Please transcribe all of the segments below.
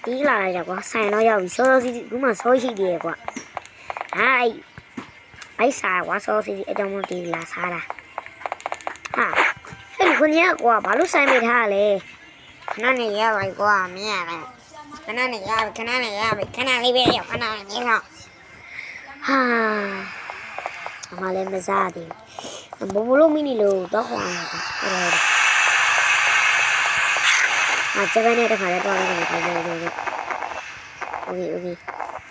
တီးလာလိုက်တော့ကွာဆိုင်တော့ရောက်ပြီစောစောစီးစီးခုမှစောရှိသေးတယ်ကွာအဲ့စားကွာစောစီးစီးအကြောင်းမတီးလာစားတာဟာအဲ့ခုညကွာဘာလို့ဆိုင်မိထားလဲခဏနေရပါကွာမင်းရတယ်ခဏနေရပြီခဏလေးပဲရောက်ခဏနေတော့ဟာအမလည်းမစားသေးဘူးဘလို့မီနီလို့တော့ခေါ်အောင်ဟုတ်ဂျပန်နဲ့တခါလဲတော့လိုက်တယ်โอเค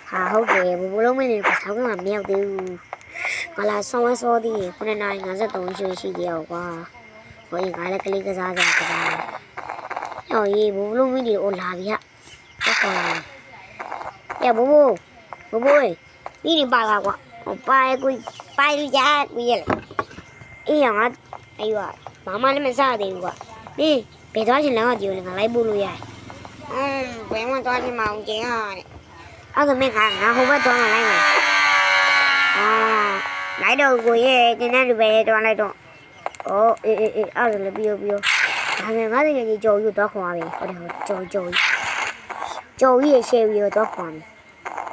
ဟာဟုတ်တယ်ဘလို့မီနီကဆောင်းကမရောက်သေးဘူးငါလာဆောင်းစောသေး9:53ရှိသေးရောကွာဟိုငါလည်းကလေးကစားဟောရေးဘလို့မီနီကိုလာပြီတော့ခေါ်လာရဘဒီနေပါလာကွာပါကိုပိုင်ရကိုရလေအေးငါအေးပါမမလည်းမစားသေးဘူးကွာဒီဘယ်သွားချင်လဲငါကြည့်လို့ငါလိုက်ပို့လို့ရတယ်ဘယ်မှသွားချင်မအောင်ကျင်းဟာတဲ့အဲ့ဒါမင်းငါဟိုဘက်သွားမှလိုက်မယ်လိုက်တော့ကိုရဲ့တင်းတဲ့လူပဲသွားလိုက်တော့အေးအဲ့ဒါလည်းပြီးဒါနဲ့ငါတကယ်ကြီးကြော်ယူတော့ခေါ်ပါပဲဟုတ်တယ်ကြော်ကြီးရှယ်ပြီးတော့ခေါ်မယ်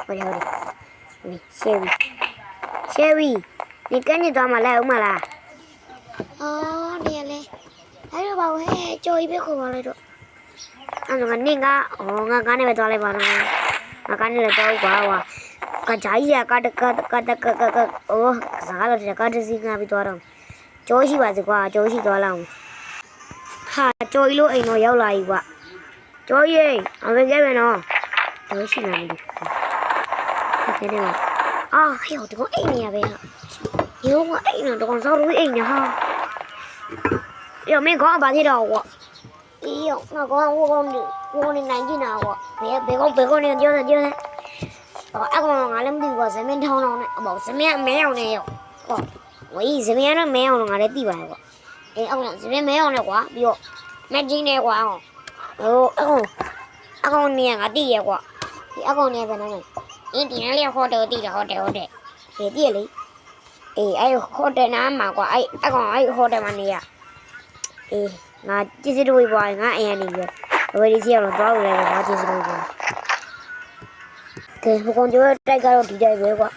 ဟုတ်တယ်ရှယ်ပြီးဒီကနေသွားမှလိုက်ဦးမလားနေလေအဲ့တော့ဘာဟဲ့ကြော်ကြီးပဲခေါ်ပါလိုက်တော့အဲ့တော့ကနေငါကနေပဲသွားလိုက်ပါတော့ငါကနေလည်းတော့ကွာကကြိုင်ရကစားလို့တကတစီငါပြီးသွားတော့ကြောရှိပါစေကွာကြောရှိသွားလောက်ဟာကြောကြီးလို့အိမ်တော့ရောက်လာပြီကွာကြောကြီးအမေကဲမယ်နော်ကြောရှိလာပြီဟုတ်တယ်နော်ဟဲ့ဒီကောင်အိမ်နေရပဲဟာဒီကောင်အိမ်နေတော့စောလို့အိမ်နေဟာမင်းကောင်ဘာဖြစ်တော့ကွာငါကောင်ကိုနေနိုင်ကြည့်နာကွာဘယ်ကောင်နေပြောတယ်အကောင်ငါလည်းမသိဘူးကွာဇမင်းထောင်းနဲ့ဇမင်းမဲအောင်နဲ့ရောဝေးဇမင်းကမဲအောင်ငါလည်းသိပါတယ်ကွာအကောင်ဇမင်းမဲအောင်နဲ့ကွာပြီးတော့မက်ဂျင်းနဲ့ကွာအကောင်နေငါသိရကွာဒီအကောင်နေပဲနော်ဒီနေ့လေဟိုတယ်တည်တယ်ဟိုတယ်တည်လေအဲ့ဟိုတယ်နားမှာကွာအကောင်ဟိုတယ်မှာနေရငါကြည့်စလို့ပွားငါအိမ်ကနေပြီးတော့ဝေးကြီးအောင်တော့လဲငါကြည့်စလို့ပွားကဲဟိုကောင်ကျော်တိုက်ကတော့ဒီတိုက်ပဲကွာ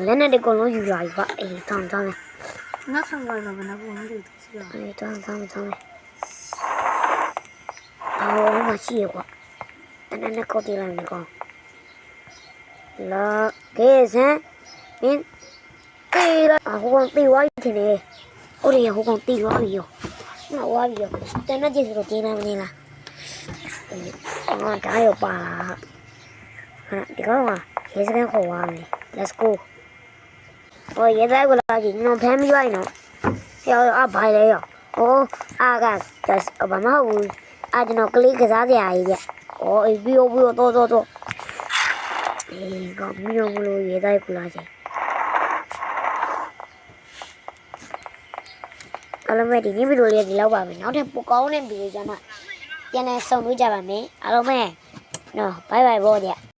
လက်နဲ့တကုံလုံးယူလာပြီကွာတောင်းလဲငါဆောင်သွားတော့ဘယ်နှဘူးမသိဘူးစီတော့တောင်းမရှိရကွာတနနဲ့ကောက်တလိုက်နေကောလာကဲစမ်းမင်းတေးလာဟိုကောင်တေးဝိုင်းတင်နေဟိုရဟိုကောင်တေးသွားပြီရောငါဝါပြီရောတနကြည့်စတော့ကျင်းနိုင်မနေလားငါဒါရောပါဟာဒီကောင်ကရေစကန်ခေါ်သွားမယ် let's go ရေသားကိုလာကြည့်နော်ဖမ်းပြီးသွားနော်ဘာလဲရောကဘာမဟုတ်ဘူးကျွန်တော်ကလေးကစားစရာကြီးပြပြီးတော့တော့ကောင်မျိုးမလို့ရေသားကိုလာကြည့်အားလုံးပဲဒီနေ့ဗီဒီယိုလေးဒီလောက်ပါပဲနောက်ထပ်ပိုကောင်းတဲ့ဗီဒီယိုကြမှာပြန်လည်ဆုံတွေ့ကြပါမယ်အားလုံးပဲနော်ဘိုင်ဘိုင်ပေါ့ဗျ